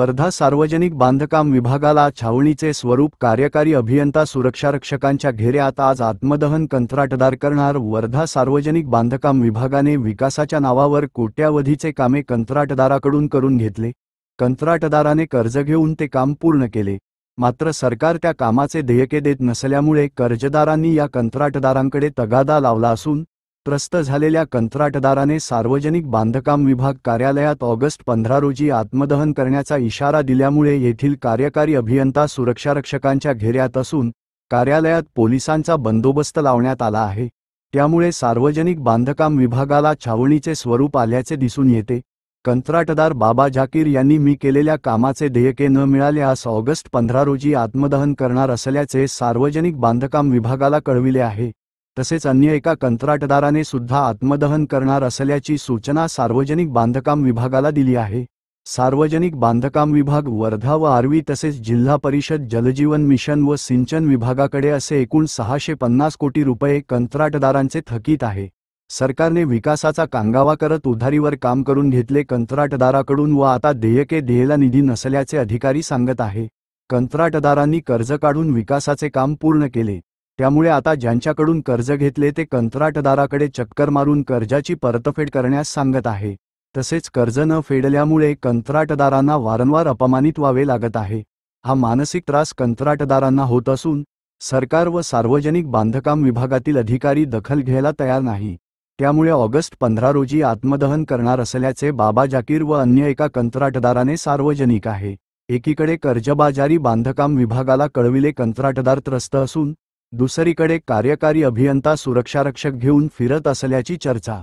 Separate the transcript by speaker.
Speaker 1: वर्धा सार्वजनिक बांधकाम विभागाला छावणीचे स्वरूप, कार्यकारी अभियंता सुरक्षारक्षकांच्या घेऱ्यात आज आत्मदहन कंत्राटदार करणार. वर्धा सार्वजनिक बांधकाम विभागाने विकासाच्या नावावर कोट्यावधीचे कामे कंत्राटदाराकडून करून घेतले. कंत्राटदाराने कर्ज घेऊन ते काम पूर्ण केले, मात्र सरकार त्या कामाचे देयके देत नसल्यामुळे कर्जदारांनी या कंत्राटदारांकडे तगादा लावला असून त्रस्त झालेल्या कंत्राटदाराने सार्वजनिक बांधकाम विभाग कार्यालयात ऑगस्ट 15 रोजी आत्मदहन करण्याचा इशारा दिल्यामुळे येथील कार्यकारी अभियंता सुरक्षारक्षकांच्या घेऱ्यात असून कार्यालयात पोलिसांचा बंदोबस्त लावण्यात आला आहे. त्यामुळे सार्वजनिक बांधकाम विभागाला छावणीचे स्वरूप आल्याचे दिसून येते. कंत्राटदार बाबा जाकीर यांनी मी केलेल्या कामाचे देयके न मिळाल्यास ऑगस्ट 15 रोजी आत्मदहन करणार असल्याचे सार्वजनिक बांधकाम विभागाला कळविले आहे. तसेच अन्य एका कंत्राटदाराने सुद्धा आत्मदहन करणार असल्याची सूचना सार्वजनिक बांधकाम विभागाला दिली आहे. सार्वजनिक बांधकाम विभाग वर्धा व आर्वी तसेच जिल्हा परिषद, जलजीवन मिशन व सिंचन विभागाकडे असे एकूण 650 कोटी रुपये कंत्राटदारांचे थकीत आहे. सरकारने विकासाचा कांगावा करत उधारीवर काम करून घेतले कंत्राटदाराकडून व आता देयके द्यायला निधी नसल्याचे अधिकारी सांगत आहे. कंत्राटदारांनी कर्ज काढून विकासाचे काम पूर्ण केले, त्यामुळे आता ज्यांच्याकडून कर्ज घेतले ते कंत्राटदाराकडे चक्कर मारून कर्जाची परतफेड करण्यास सांगत आहे. तसेच कर्ज न फेडल्यामुळे कंत्राटदारांना वारंवार अपमानित व्हावे लागत आहे. हा मानसिक त्रास कंत्राटदारांना होत असून सरकार व सार्वजनिक बांधकाम विभागातील अधिकारी दखल घ्यायला तयार नाही. त्यामुळे ऑगस्ट 15 रोजी आत्मदहन करणार असल्याचे बाबा जाकीर व अन्य एका कंत्राटदाराने सार्वजनिक आहे. एकीकडे कर्जबाजारी बांधकाम विभागाला कळविले कंत्राटदार त्रस्त असून दुसरीकडे कार्यकारी अभियंता सुरक्षारक्षक घेऊन फिरत असल्याची चर्चा.